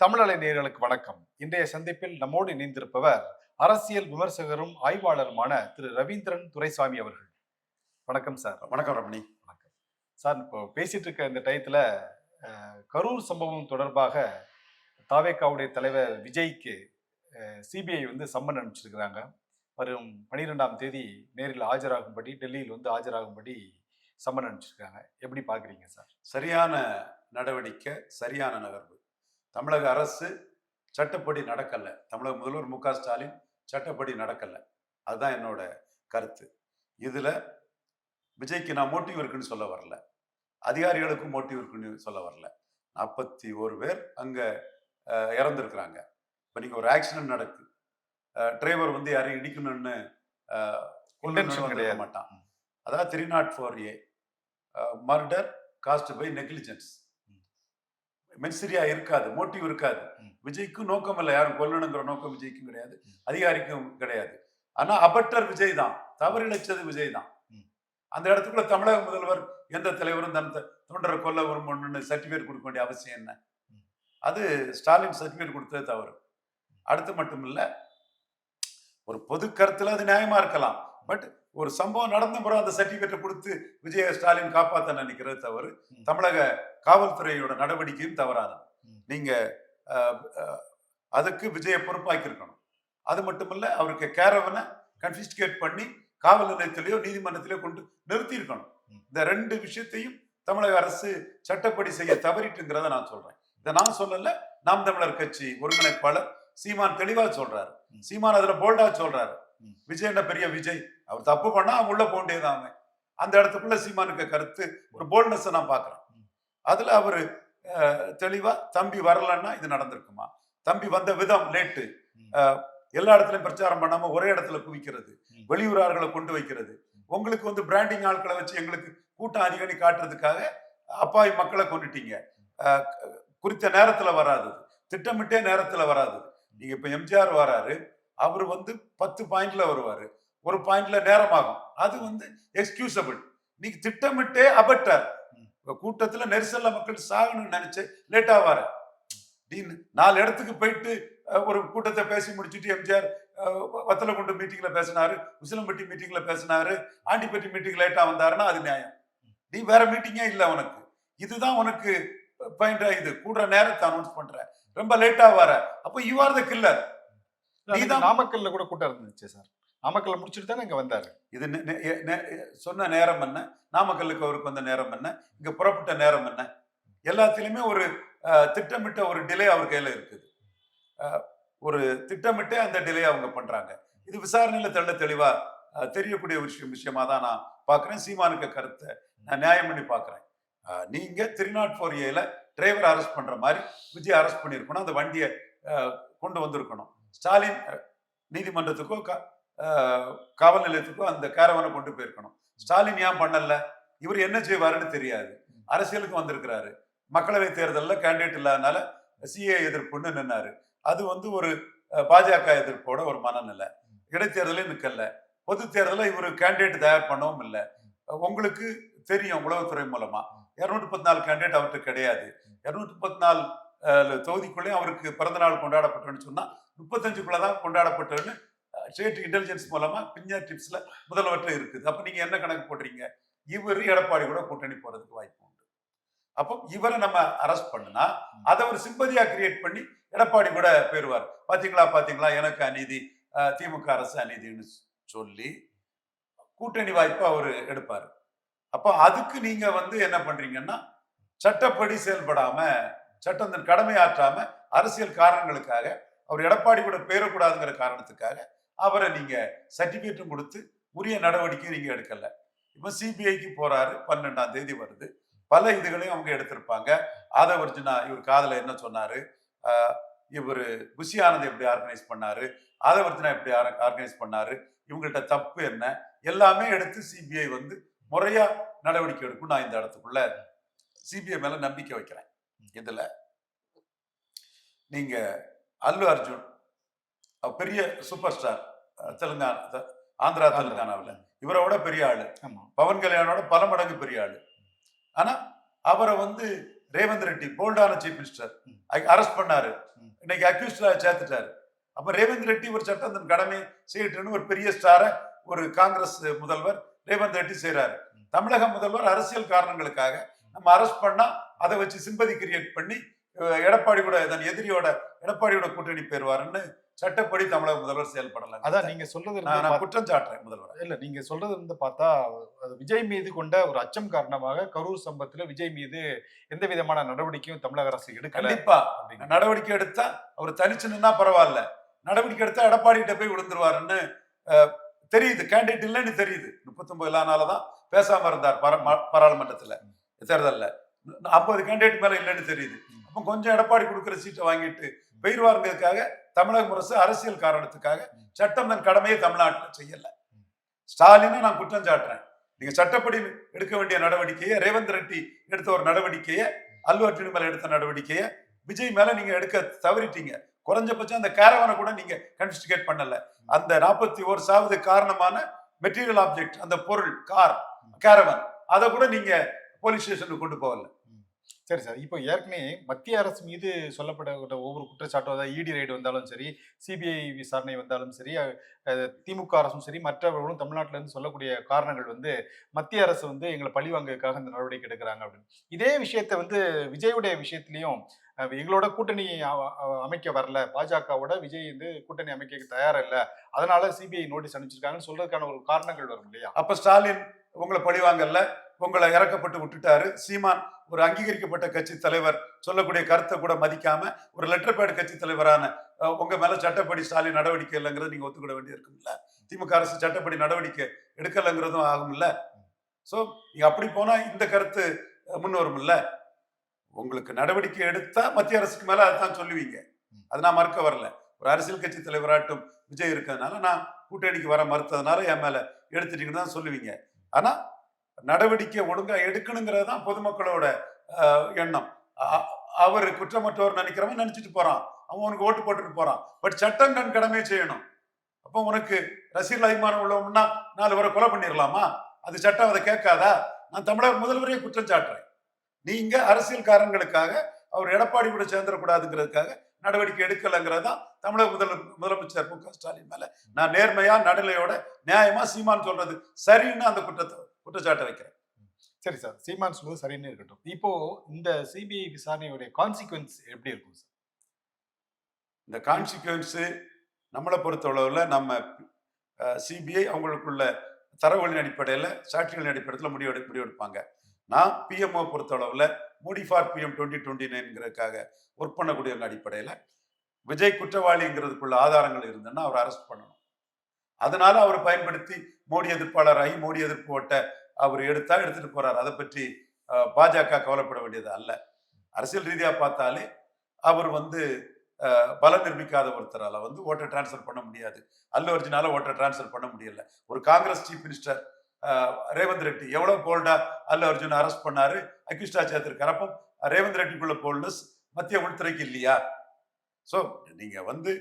தமிழலை நேயர்களுக்கு வணக்கம். இன்றைய சந்திப்பில் நம்மோடு இணைந்திருப்பவர் அரசியல் விமர்சகரும் ஆய்வாளருமான திரு ரவீந்திரன் துரைசாமி அவர்கள். வணக்கம் சார். வணக்கம் ரமணி. வணக்கம் சார். இப்போ பேசிட்டு இருக்க இந்த டயத்துல கரூர் சம்பவம் தொடர்பாக தாவேகாவுடைய தலைவர் விஜய்க்கு சிபிஐ சம்மன் அனுப்பிச்சிருக்கிறாங்க. வரும் 12ஆம் தேதி நேரில் ஆஜராகும்படி, டெல்லியில் ஆஜராகும்படி சம்மன் அனுப்பிச்சிருக்காங்க. எப்படி பாக்குறீங்க சார்? சரியான நடவடிக்கை, சரியான நகர்வு. தமிழக அரசு சட்டப்படி நடக்கல. தமிழக முதல்வர் மு க ஸ்டாலின் சட்டப்படி நடக்கல. அதுதான் என்னோட கருத்து. இதுல விஜய்க்கு நான் மோட்டிவ் இருக்குன்னு சொல்ல வரல, அதிகாரிகளுக்கும் மோட்டிவ் இருக்குன்னு சொல்ல வரல. 41 பேர் அங்க இறந்துருக்குறாங்க. இப்போ நீங்க ஒரு ஆக்சிடென்ட் நடக்கு, டிரைவர் யாரையும் இடிக்கணும்னு கிடையாது மாட்டான். அதாவது 304A murder caused by negligence. Mens rea இருக்காது, மோட்டிவ் இருக்காது. விஜய்க்கும் நோக்கம் இல்லை, யாரும் கொல்லணுங்கிற நோக்கம் விஜய்க்கும் கிடையாது, அதிகாரிக்கும் கிடையாது. ஆனா அபட்டர் விஜய் தான், தவறிழைச்சது விஜய் தான். அந்த இடத்துக்குள்ள தமிழக முதல்வர் எந்த தலைவரும் தன் தொண்டரை கொல்ல விரும்பணும்னு சர்டிபிகேட் கொடுக்க வேண்டிய அவசியம் என்ன? அது ஸ்டாலின் சர்டிபிகேட் கொடுத்தது தவறு. அடுத்து மட்டும் இல்ல, ஒரு பொது கருத்துல அது நியாயமா இருக்கலாம். பட் ஒரு சம்பவம் நடந்த பிறகு அந்த சர்டிபிகேட்டை கொடுத்து விஜய ஸ்டாலின் காப்பாற்ற நினைக்கிறது தவறு. தமிழக காவல்துறையோட நடவடிக்கையும் தவறானது. நீங்க அதுக்கு விஜய பொறுப்பாக்கி இருக்கணும். அது மட்டும் இல்ல, அவருக்கு கேரவனை கன்ஃபிஸ்கேட் பண்ணி காவல் நிலையத்திலேயோ நீதிமன்றத்திலேயோ கொண்டு நிறுத்தி இருக்கணும். இந்த 2 விஷயத்தையும் தமிழக அரசு சட்டப்படி செய்ய தவறிட்டுங்கிறத நான் சொல்றேன். இதை நான் சொல்லல, நாம் தமிழர் கட்சி ஒருங்கிணைப்பாளர் சீமான் தெளிவா சொல்றாரு. சீமான் அதுல போல்டா சொல்றாரு, விஜய் என்ன பெரிய விஜய், அவர் தப்பு பண்ணா அவன் உள்ள போண்டேதான். அந்த இடத்துக்குள்ள சீமானுக்கு கருத்து ஒரு போல்ட்னஸ் நான் பாக்குறேன். அதுல அவரு தெளிவா, தம்பி வரலன்னா இது நடந்திருக்குமா, தம்பி வந்த விதம் லேட்டு, எல்லா இடத்துலயும் பிரச்சாரம் பண்ணாம ஒரே இடத்துல குவிக்கிறது, வெளியூரார்களை கொண்டு வைக்கிறது, உங்களுக்கு பிராண்டிங் ஆட்களை வச்சு எங்களுக்கு கூட்டம் அதிகனி காட்டுறதுக்காக அப்பாவி மக்களை கொண்டுட்டீங்க. குறித்த நேரத்துல வராது, திட்டமிட்டே நேரத்துல வராது. நீங்க இப்ப எம்ஜிஆர் வராரு, அவரு 10 பாயிண்ட்ல வருவாரு, ஒரு பாயிண்ட்ல நேரமாகும். அது எக்ஸ்கியூசபிள். நீங்க திட்டமிட்டே அபட்டர் கூட்டத்துல நெரிசல்ல மக்கள் சாகணும்னு நினைச்சு லேட்டா வர. நீ 4 இடத்துக்கு போயிட்டு ஒரு கூட்டத்தை பேசி முடிச்சுட்டு எம்ஜிஆர் வத்தலகுண்டு மீட்டிங்ல பேசினாரு, உசிலம்பட்டி மீட்டிங்ல பேசினாரு, ஆண்டிப்பட்டி மீட்டிங் லேட்டா வந்தாருன்னா அது நியாயம். நீ வேற மீட்டிங்கே இல்ல உனக்கு, இதுதான் உனக்கு பாயிண்ட். இது கூடுற நேரத்தை அனௌன்ஸ் பண்ற, ரொம்ப லேட்டா வர, அப்ப யூ ஆர் த கில்லர். நீதான் நாமக்கல்ல கூட கூட்டம் இருந்துச்சு சார். நாமக்கல்ல முடிச்சுட்டு தானே இங்க வந்தாரு. இது சொன்ன நேரம் என்ன, நாமக்கல்லுக்கு அவருக்கு வந்த நேரம் என்ன, இங்க புறப்பட்ட நேரம் என்ன, எல்லாத்திலுமே ஒரு திட்டமிட்ட ஒரு டிலே அவர் கையில இருக்குது. ஒரு திட்டமிட்டே அந்த டிலே அவங்க பண்றாங்க. இது விசாரணையில தெளிவா தெரியக்கூடிய விஷயமா தான் நான் பாக்குறேன். சீமானுக்கு கருத்தை நான் நியாயம் பண்ணி பாக்குறேன். நீங்க 304A டிரைவர் அரெஸ்ட் பண்ற மாதிரி விஜய் அரெஸ்ட் பண்ணிருக்கணும், அந்த வண்டியை கொண்டு வந்திருக்கணும். ஸ்டாலின் நீதிமன்றத்துக்கோ காவல் நிலையத்துக்கோ அந்த கேரவனை கொண்டு போயிருக்கணும். ஸ்டாலின் ஏன் பண்ணல? இவர் என்ன செய்வாருன்னு தெரியாது. அரசியலுக்கு வந்திருக்கிறாரு, மக்களவை தேர்தலில் கேண்டிடேட் இல்லாதனால சிஏ எதிர்ப்புன்னு நின்னாரு. அது ஒரு பாஜக எதிர்ப்போட ஒரு மனநிலை. இடைத்தேர்தலே நிக்கல, பொது தேர்தலில் இவர் கேண்டிடேட் தயார் பண்ணவும் இல்லை. உங்களுக்கு தெரியும், உளவுத்துறை மூலமா 214 கேண்டிடேட் அவர்கிட்ட கிடையாது. 214 தொகுதிக்குள்ளேயும் அவருக்கு பிறந்த நாள் கொண்டாடப்பட்டோன்னு சொன்னா 35க்குள்ளதான் கொண்டாடப்பட்டோன்னு ஸ்டேட் இன்டெலிஜென்ஸ் மூலமா பின்னர் டிப்ஸ்ல முதல்வற்ற இருக்குது. அப்ப நீங்க என்ன கணக்கு போடுறீங்க? இவர் எடப்பாடி கூட கூட்டணி போறதுக்கு வாய்ப்பு உண்டு. அப்போ இவரை நம்ம அரெஸ்ட் பண்ணுனா அதை ஒரு சிம்பதியா கிரியேட் பண்ணி எடப்பாடி கூட போயிருவார். பாத்தீங்களா எனக்கு அநீதி, திமுக அரசு அநீதினு சொல்லி கூட்டணி வாய்ப்பு அவரு எடுப்பாரு. அப்ப அதுக்கு நீங்க என்ன பண்றீங்கன்னா, சட்டப்படி செயல்படாம, சட்டம் கடமையாற்றாம, அரசியல் காரணங்களுக்காக அவர் எடப்பாடி கூட பேரக்கூடாதுங்கிற காரணத்துக்காக அவரை நீங்க சர்டிபிகேட்டும் கொடுத்து உரிய நடவடிக்கை நீங்க எடுக்கல. இப்ப சிபிஐக்கு போறாரு, 12ஆம் தேதி வருது. பல இதுகளையும் அவங்க எடுத்திருப்பாங்க. அதை வச்சுனா இவர் காதல என்ன சொன்னாரு, இவர் புஷி ஆனந்த் எப்படி ஆர்கனைஸ் பண்ணாரு, அதை வச்சுனா எப்படி ஆர்கனைஸ் பண்ணாரு, இவங்கள்ட்ட தப்பு என்ன, எல்லாமே எடுத்து சிபிஐ முறையா நடவடிக்கை எடுக்கும். நான் இந்த இடத்துக்குள்ள சிபிஐ மேல நம்பிக்கை வைக்கிறேன். இதுல நீங்க அல்லு அர்ஜுன் பெரிய சூப்பர் ஸ்டார், தெலுங்கானா, ஆந்திரா தெலுங்கானாவில் இவரோட பெரிய ஆளு, பவன் கல்யாணோட பல மடங்கு பெரிய ஆளு. ஆனா அவரை ரேவந்த் ரெட்டி போல்டான சீஃப் மினிஸ்டர் அரெஸ்ட் பண்ணாரு, ம். இன்னைக்கு அக்யூஸ்டா சேர்த்துட்டாரு. அப்ப ரேவந்த் ரெட்டி ஒரு சட்டம் தன் கடமை செய்யட்டுன்னு ஒரு பெரிய ஸ்டார ஒரு காங்கிரஸ் முதல்வர் ரேவந்த் ரெட்டி செய்யறாரு. ம். தமிழக முதல்வர் அரசியல் காரணங்களுக்காக நம்ம அரெஸ்ட் பண்ணா அதை வச்சு சிம்பதி கிரியேட் பண்ணி எடப்பாடி கூட தன் எதிரியோட எடப்பாடியோட கூட்டணி பெறுவாருன்னு சட்டப்படி தமிழக முதல்வர் செயல்படல. அதான் நீங்க சொல்றது இருந்து நான் பாத்- குற்றம் சாட்டுறேன் முதல்வர். இல்ல நீங்க சொல்றது இருந்து பார்த்தா அது விஜய் மீது கொண்ட ஒரு அச்சம் காரணமாக கரூர் சம்பவத்துல விஜய் மீது எந்த விதமான நடவடிக்கையும் தமிழக அரசு எடுக்கல கண்டிப்பா அப்படிங்கிற நடவடிக்கை எடுத்தா அவர் தனிச்சு நின்னா பரவாயில்ல, நடவடிக்கை எடுத்தா எடப்பாடி கிட்ட போய் விழுந்துருவாருன்னு அஹ், தெரியுது. கேண்டிடேட் இல்லைன்னு தெரியுது. 39 நாளதான் பேசாம இருந்தார் பாராளுமன்றத்துல தேர்தல்ல. 50 கேண்டிடேட் மேல இல்லைன்னு தெரியுது. அப்ப கொஞ்சம் எடப்பாடி கொடுக்குற சீட்டை வாங்கிட்டு பெயர்வாருங்கிறதுக்காக தமிழக அரசு அரசியல் காரணத்துக்காக சட்டம் தன் கடமையை தமிழ்நாட்டில் செய்யல. ஸ்டாலினை நான் குற்றம் சாட்டுறேன். நீங்க சட்டப்படி எடுக்க வேண்டிய நடவடிக்கையை ரேவந்த் ரெட்டி எடுத்த ஒரு நடவடிக்கையை, அல்லு அர்ஜுன் மேல எடுத்த நடவடிக்கையை விஜய் மேல நீங்க எடுக்க தவறிட்டீங்க. குறைஞ்சபட்சம் அந்த கேரவனை கூட நீங்க கன்வெஸ்டிகேட் பண்ணல. அந்த 41 சாவது காரணமான மெட்டீரியல் ஆப்ஜெக்ட், அந்த பொருள் கார் கேரவன், அதை கூட நீங்க போலீஸ் ஸ்டேஷனுக்கு கொண்டு போகல. சரி சார். இப்போ ஏற்கனவே மத்திய அரசு மீது சொல்லப்பட்ட ஒவ்வொரு குற்றச்சாட்டும், அதாவது இடி ரைடு வந்தாலும் சரி, சிபிஐ விசாரணை வந்தாலும் சரி, திமுக அரசும் சரி, மற்றவர்களும் தமிழ்நாட்டில இருந்து சொல்லக்கூடிய காரணங்கள் வந்து மத்திய அரசு வந்து எங்களை பழிவாங்குறதுக்காக இந்த நடவடிக்கை எடுக்கிறாங்க அப்படின்னு. இதே விஷயத்தை வந்து விஜயுடைய விஷயத்திலையும் எங்களோட கூட்டணி அமைக்க வரல, பாஜகவோட விஜய் வந்து கூட்டணி அமைக்க தயாரா இல்ல, அதனால சிபிஐ நோட்டீஸ் அனுப்பிச்சிருக்காங்கன்னு சொல்றதுக்கான ஒரு காரணங்கள் வரும் இல்லையா? அப்ப ஸ்டாலின் உங்களை பழிவாங்கல்ல, உங்களை இறக்கப்பட்டு விட்டுட்டாரு. சீமான் ஒரு அங்கீகரிக்கப்பட்ட கட்சி தலைவர் சொல்லக்கூடிய கருத்தை கூட மதிக்காம ஒரு லெட்டர் பேட் கட்சி தலைவரான உங்க மேல சட்டப்படி ஸ்டாலின் நடவடிக்கை இல்லைங்கிறது நீங்க ஒத்துக்கிட வேண்டிய இருக்கும்ல. திமுக அரசு சட்டப்படி நடவடிக்கை எடுக்கலைங்கிறதும் ஆகும்ல. சோ நீங்க அப்படி போனா இந்த கருத்து முன் வரும்ல. உங்களுக்கு நடவடிக்கை எடுத்தா மத்திய அரசுக்கு மேல அதான் சொல்லுவீங்க. அது நான் மறுக்க வரல. ஒரு அரசியல் கட்சி தலைவராட்டும் விஜய் இருக்கிறதுனால நான் கூட்டணிக்கு வர மறுத்ததுனால என் மேல எடுத்துட்டீங்கன்னு தான் சொல்லுவீங்க. ஆனா நடவடிக்கை ஒழுங்கா எடுக்கணுங்கிறது தான் பொதுமக்களோட எண்ணம். அவர் குற்றமற்றவர் நினைக்கிறவன் நினைச்சிட்டு போறான், அவன் உனக்கு ஓட்டு போட்டுட்டு போறான். பட் சட்டம் தன் கடமையை செய்யணும். அப்போ உனக்கு ரசிகர்கள் அபிமானம் உள்ளவன்னா 4 பேரை கொலை பண்ணிடலாமா? அது சட்டம் அதை கேட்காதா? நான் தமிழக முதல்வரையே குற்றம் சாட்டுறேன். நீங்க அரசியல் காரணங்களுக்காக அவர் எடப்பாடி கூட சேர்ந்துடக்கூடாதுங்கிறதுக்காக நடவடிக்கை எடுக்கலைங்கிறது தான் தமிழக முதலமைச்சர் மு.க. ஸ்டாலின் மேல நான் நேர்மையா நடுநிலையோட நியாயமா சீமான் சொல்றது சரின்னு அந்த குற்றச்சாட்டை வைக்கிறேன். சரி சார், சீமான் சொல்வது சரின்னு இருக்கட்டும். இப்போ இந்த சிபிஐ விசாரணையுடைய கான்சிக்வன்ஸ் எப்படி இருக்கும் சார்? இந்த கான்சிக்வன்ஸ் நம்மளை பொறுத்தளவுல நம்ம சிபிஐ அவங்களுக்குள்ள தரவுகளின் அடிப்படையில் சாட்சிகளின் அடிப்படையில் முடிவெடுப்பாங்க. நான் பிஎம்ஓ பொறுத்தளவுல மோடி ஃபார் பிஎம் 2029ங்கிறதுக்காக ஒர்க் பண்ணக்கூடிய அடிப்படையில் விஜய் குற்றவாளிங்கிறதுக்குள்ள ஆதாரங்கள் இருந்ததுன்னா அவர் அரெஸ்ட் பண்ணணும். அதனால அவர் பயன்படுத்தி மோடி எதிர்ப்பாளராகி மோடி எதிர்ப்பு ஓட்ட அவர் எடுத்துட்டு போறாரு. அதை பற்றி பாஜக கவலைப்பட வேண்டியது அல்ல. அரசியல் ரீதியா பார்த்தாலே அவர் வந்து பலம் நிரூபிக்காத ஒருத்தரால வந்து ஓட்டை டிரான்ஸ்ஃபர் பண்ண முடியாது. அல்லு அர்ஜுனால ஓட்டை டிரான்ஸ்ஃபர் பண்ண முடியல. ஒரு காங்கிரஸ் சீஃப் மினிஸ்டர் ரேவந்த் ரெட்டி எவ்வளவு போல்டா அல்லு அர்ஜுன் அரெஸ்ட் பண்ணாரு, அக்யூஸ்டா சேர்த்திருக்காரு. அப்போ ரேவந்த் ரெட்டிக்குள்ள போல்ட்னஸ் மத்திய உள்துறைக்கு இல்லையா? சோ நீங்க வந்து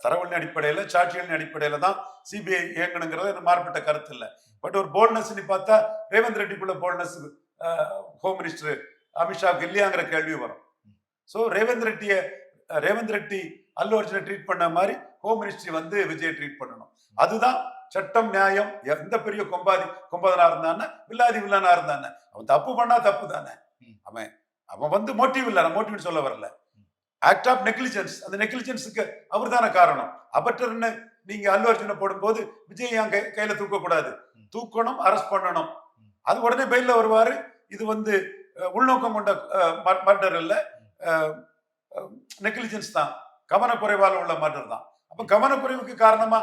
தரவுகளின் அடிப்படையில சாட்சிகளின் அடிப்படையில தான் சிபிஐ இயங்கணுங்கிறது மாறுபட்ட கருத்து இல்லை. பட் ஒரு போல்ட்னஸ் பார்த்தா ரேவந்த் ரெட்டிக்குள்ள போல்ட்னஸ் ஹோம் மினிஸ்டர் அமித்ஷாவுக்கு இல்லையாங்கிற கேள்வி வரும். சோ ரேவந்த் ரெட்டி அல்லு அர்ஜுனை ட்ரீட் பண்ண மாதிரி ஹோம் மினிஸ்ட்ரி வந்து விஜய் ட்ரீட் பண்ணணும். அதுதான் சட்டம் நியாயம். எந்த பெரிய கொம்பாதனா இருந்தானே வில்லாதி வில்லனா இருந்தானே அவன் தப்பு பண்ணா தப்பு தானே. அவன் வந்து மோட்டிவ் இல்ல, நான் மோட்டிவ் சொல்ல வரல. ஆக்ட் ஆஃப் நெக்லிஜென்ஸ், அந்த நெக்லிஜென்ஸுக்கு அவர் தானே காரணம். அபற்றர்னு நீங்க அல்லு அர்ஜுனை போடும்போது விஜய் என் கையில தூக்க கூடாது, தூக்கணும், அரெஸ்ட் பண்ணணும். அது உடனே பெயில வருவாரு. இது வந்து உள்நோக்கம் கொண்ட மர்டர் இல்ல, நெக்லிஜென்ஸ் தான், கவனக்குறைவால உள்ள மர்டர் தான். அப்ப கவனக்குறைவுக்கு காரணமா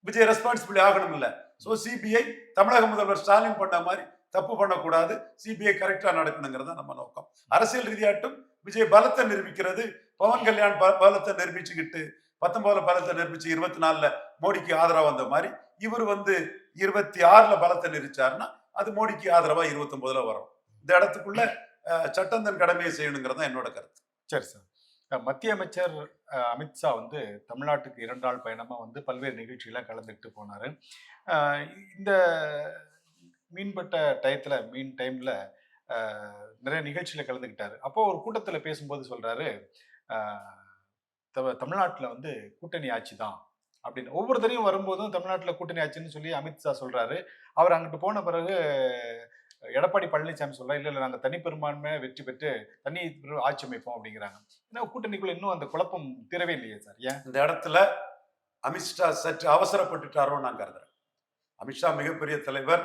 விஜய் ரெஸ்பான்சிபிலிட்டி ஆகணும் இல்ல. சோ சிபிஐ தமிழக முதல்வர் ஸ்டாலின் பண்ண மாதிரி தப்பு பண்ணக்கூடாது, சிபிஐ கரெக்டா நடக்கணுங்கிறத நம்ம நோக்கம். அரசியல் ரீதியாட்டும் விஜய் பலத்தை நிரூபிக்கிறது. பவன் கல்யாண் பலத்தை நிரூபிச்சுக்கிட்டு 19 பலத்தை நிரூபிச்சு 24 மோடிக்கு ஆதரவா வந்த மாதிரி இவர் வந்து 26 பலத்தை நிரூபிச்சாருன்னா அது மோடிக்கு ஆதரவா 29 வரும். இந்த இடத்துக்குள்ள சட்டம் தன் கடமையை செய்யணுங்கிறது தான் என்னோட கருத்து. சரி சார். மத்திய அமைச்சர் அமித்ஷா வந்து தமிழ்நாட்டுக்கு 2 நாள் பயணமா வந்து பல்வேறு நிகழ்ச்சிகளை கலந்துட்டு போனாரு. இந்த மீன்பட்ட மீன் டைம்ல நிறைய நிகழ்ச்சியில கலந்துக்கிட்டாரு. அப்போ ஒரு கூட்டத்துல பேசும்போது சொல்றாரு, தமிழ்நாட்டுல வந்து கூட்டணி ஆட்சி தான் அப்படின்னு. ஒவ்வொரு தடவையும் வரும்போதும் தமிழ்நாட்டுல கூட்டணி ஆட்சின்னு சொல்லி அமித்ஷா சொல்றாரு. அவர் அங்கிட்டு போன பிறகு எடப்பாடி பழனிசாமி சொல்றாரு, இல்ல நாங்க தனி பெரும்பான்மையா வெற்றி பெற்று தனி ஆட்சி அமைப்போம் அப்படிங்கிறாங்க. ஏன்னா கூட்டணிக்குள்ள இன்னும் அந்த குழப்பம் தீரவே இல்லையே சார், ஏன்? இந்த இடத்துல அமித்ஷா சற்று அவசரப்பட்டுட்டாரோ நான் கருதுறேன். அமித்ஷா மிகப்பெரிய தலைவர்.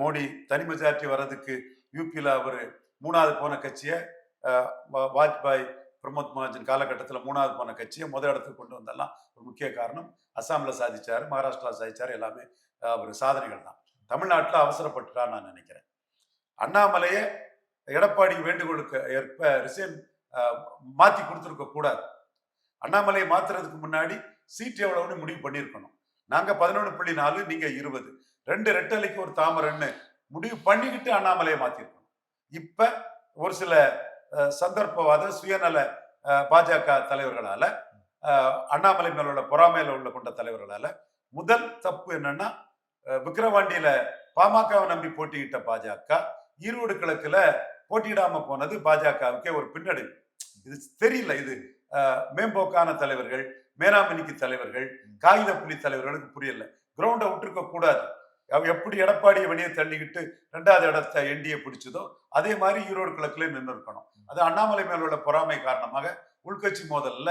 மோடி தனி மெஜாரிட்டி வர்றதுக்கு யூபியில் அவர் 3வது போன கட்சியை, வாஜ்பாய் பிரமோத் மகாஜன் காலகட்டத்தில் 3வது போன கட்சியை முதல் இடத்துக்கு கொண்டு வந்தெல்லாம் ஒரு முக்கிய காரணம். அசாம்ல சாதிச்சாரு, மகாராஷ்டிரா சாதிச்சாரு, எல்லாமே அவர் சாதனைகள் தான். தமிழ்நாட்டில் அவசரப்பட்டுட்டார் நான் நினைக்கிறேன். அண்ணாமலையை எடப்பாடி வேண்டுகோளுக்கு ஏற்ப ரிசைன் மாத்தி கொடுத்துருக்க கூடாது. அண்ணாமலையை மாத்துறதுக்கு முன்னாடி சீட் எவ்வளவுன்னு முடிவு பண்ணியிருக்கணும். நாங்க 11.4, நீங்க 20, 2 ரெட்டலைக்கு ஒரு தாமரன்னு முடிவு பண்ணிக்கிட்டு அண்ணாமலையை மாத்திருக்கணும். இப்ப ஒரு சில சந்தர்ப்பவாத சுயநல பாஜக தலைவர்களால, அண்ணாமலை மேல உள்ள பொறாமையில உள்ள கொண்ட தலைவர்களால முதல் தப்பு என்னன்னா, விக்கிரவாண்டியில பாமகவை நம்பி போட்டியிட்ட பாஜக ஈரோடு கிழக்குல போட்டியிடாம போனது பாஜகவுக்கே ஒரு பின்னடைவு. இது தெரியல. இது மேம்போக்கான தலைவர்கள், மேனாமினிக்கு தலைவர்கள், காகித புலி தலைவர்களுக்கு புரியல. கிரவுண்டை விட்டுருக்க கூடாது. எப்படி எடப்பாடியை வெளியே தள்ளிக்கிட்டு 2வது இடத்தை என்டிஏ பிடிச்சதோ அதே மாதிரி ஈரோடு கிழக்குல நின்று இருக்கணும். அது அண்ணாமலை மேல உள்ள பொறாமை காரணமாக உள்கட்சி மோதல்ல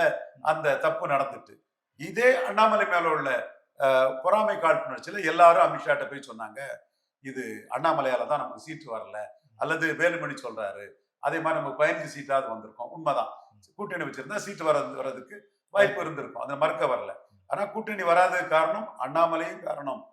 அந்த தப்பு நடந்துட்டு, இதே அண்ணாமலை மேல உள்ள பொறாமை காழ்ப்புணர்ச்சியில எல்லாரும் அமித்ஷாட்ட போய் சொன்னாங்க, இது அண்ணாமலையால தான் நமக்கு சீட்டு வரல, அல்லது வேலுமணி சொல்றாரு, அதே மாதிரி நம்ம 15 சீட்டாவது வந்திருக்கோம். உண்மைதான், கூட்டணி வச்சிருந்தா சீட்டு வர்றதுக்கு வாய்ப்பு இருந்திருக்கும், அதை மறுக்க வரல. ஆனா கூட்டணி வராததுக்கு காரணம் அண்ணாமலையும் காரணம்,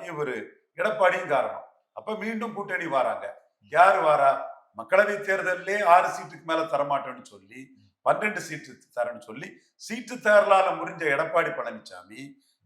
இவரு எடப்பாடியும் காரணம். அப்ப மீண்டும் கூட்டணி வராங்க. யாரு வாரா? மக்களவை தேர்தலே 6 சீட்டுக்கு மேல தரமாட்டோம்னு சொல்லி 12 சீட்டு தரேன்னு சொல்லி சீட்டு தேர்தலால முடிஞ்ச எடப்பாடி பழனிசாமி,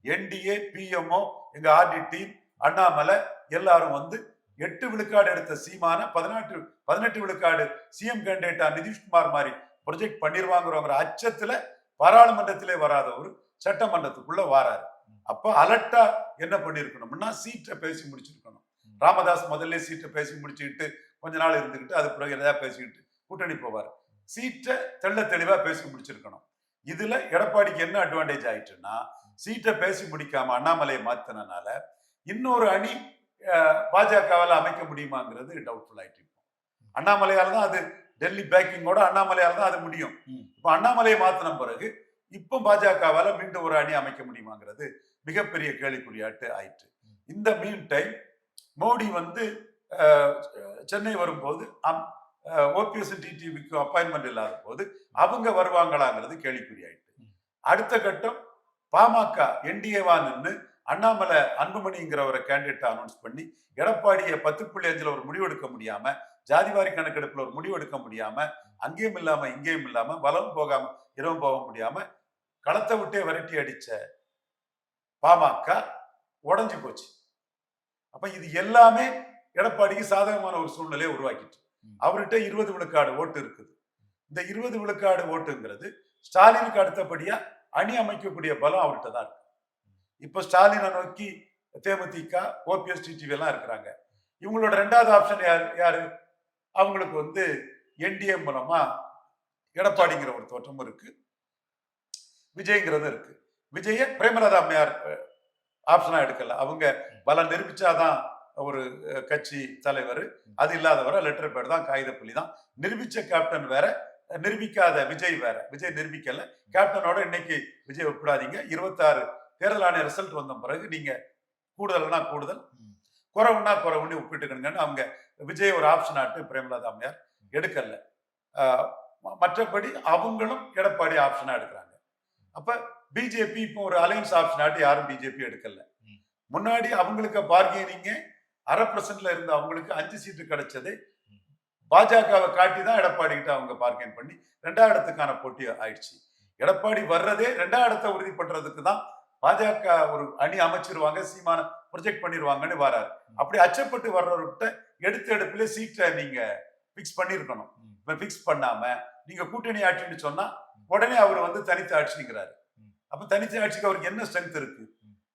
என்டிஏ, பிஎம்ஓ, எங்க ஆர்டிடி, அண்ணாமலை எல்லாரும் வந்து 8 விழுக்காடு எடுத்த சீமான 18 விழுக்காடு சிஎம் கேண்டிடேட்டா நிதிஷ்குமார் மாதிரி ப்ரொஜெக்ட் பண்ணிருவாங்கிற அச்சத்துல பாராளுமன்றத்திலே வராத ஒரு சட்டமன்றத்துக்குள்ள வாராரு. அப்ப அலர்ட்டா என்ன பண்ணிருக்கணும்னா சீட்டை பேசி முடிச்சிருக்கணும். ராமதாஸ் முதல்ல சீட்டை பேசி முடிச்சுக்கிட்டு கொஞ்ச நாள் இருந்துகிட்டு அது பிறகு எதாவது பேசிக்கிட்டு கூட்டணி போவார். சீட்டை தெளிவா பேசி முடிச்சிருக்கணும். இதுல எடப்பாடிக்கு என்ன அட்வான்டேஜ் ஆயிட்டுன்னா, சீட்டை பேசி முடிக்காம அண்ணாமலையை மாத்தினால இன்னொரு அணி பாஜகவால் அமைக்க முடியுமாங்கிறது டவுட்ஃபுல் ஆயிட்டு. அண்ணாமலையால தான் அது, டெல்லி பேக்கிங்கோட அண்ணாமலையால தான் அது முடியும். இப்ப அண்ணாமலையை மாத்தின பிறகு இப்ப பாஜகவால மீண்டும் ஒரு அணி அமைக்க முடியுமாங்கிறது மிகப்பெரிய கேள்விக்குறியாட்டு ஆயிற்று. இந்த மீன் டைம் மோடி வந்து சென்னை வரும்போது ஓபிஎஸ் டிடிவிக்கு அப்பாயின்மெண்ட் இல்லாத போது அவங்க வருவாங்களாங்கிறது கேள்விக்குறியாயிட்டு. அடுத்த கட்டம் பாமக என்டிஏவா நின்று அண்ணாமலை அன்புமணிங்கிற ஒரு கேண்டிடேட் அனௌன்ஸ் பண்ணி எடப்பாடியை 10.5 ஒரு முடிவெடுக்க முடியாம, ஜாதிவாரி கணக்கெடுப்புல ஒரு முடிவெடுக்க முடியாம, அங்கேயும் இல்லாம இங்கேயும் இல்லாம, வலவும் போகாம இரவும் போக முடியாம களத்தை விட்டே விரட்டி அடிச்ச பாமக உடஞ்சு போச்சு. அப்ப இது எல்லாமே எடப்பாடிக்கு சாதகமான ஒரு சூழ்நிலையை உருவாக்கிட்டு, அவர்கிட்ட 20 விழுக்காடு ஓட்டு இருக்குது. இந்த 20 விழுக்காடு ஓட்டுங்கிறது ஸ்டாலினுக்கு அடுத்தபடியா அணி அமைக்கக்கூடிய பலம் அவர்கிட்ட தான் இருக்கு. இப்ப ஸ்டாலினை நோக்கி தேமுதிக, ஓபிஎஸ், டிடிவி எல்லாம் இருக்கிறாங்க. இவங்களோட 2வது ஆப்ஷன் யாரு? அவங்களுக்கு வந்து என்டிஏ மூலமா எடப்பாடிங்கிற ஒரு தோற்றமும் இருக்கு, விஜய்ங்கிறது இருக்கு. விஜய பிரேமலதா அம்மையார் ஆப்ஷனா எடுக்கல. அவங்க பலம் நிரூபிச்சாதான் ஒரு கட்சி தலைவர், அது இல்லாதவரை லெட்டர் பேர் தான், காகித புள்ளி தான். நிரூபிச்ச கேப்டன் வேற, நிரூபிக்காத விஜய் வேற. விஜய் நிரூபிக்கல. கேப்டனோட இன்னைக்கு விஜய் ஒப்பிடாதீங்க. 26 தேர்தல் ஆணைய ரிசல்ட் வந்த பிறகு நீங்க கூடுதல்னா கூடுதல், குறவுன்னா குறவுன்னு ஒப்பிட்டுக்கணுங்கன்னு அவங்க விஜய் ஒரு ஆப்ஷன் ஆட்டு பிரேமலதா அம்மையார் எடுக்கல. மற்றபடி அவங்களும் எடப்பாடி ஆப்ஷனா எடுக்கிறாங்க. அப்ப பிஜேபி இப்போ ஒரு அலையன்ஸ் ஆப்ஷன் ஆட்டு யாரும் பிஜேபி எடுக்கல. முன்னாடி அவங்களுக்கு பார்கெனிங்க 1/2% இருந்த அவங்களுக்கு 5 சீட்டு கிடைச்சது பாஜகவை காட்டி தான் எடப்பாடி கிட்ட அவங்க பார்கெயின் பண்ணி 2வது இடத்துக்கான போட்டி ஆயிடுச்சு. எடப்பாடி வர்றதே 2வது இடத்தை உறுதி பண்றதுக்கு தான். பாஜக ஒரு அணி அமைச்சிருவாங்க, சீமான ப்ரொஜெக்ட் பண்ணிடுவாங்கன்னு வராரு. அப்படி அச்சப்பட்டு வர்றவர்கிட்ட எடுப்பிலே சீட்டை நீங்க பிக்ஸ் பண்ணிருக்கணும். இப்ப பிக்ஸ் பண்ணாம நீங்க கூட்டணி ஆட்சின்னு சொன்னா உடனே அவர் வந்து தனித்து ஆட்சிங்கிறாரு. அப்ப தனித்து ஆட்சிக்கு அவருக்கு என்ன ஸ்ட்ரென்த் இருக்கு?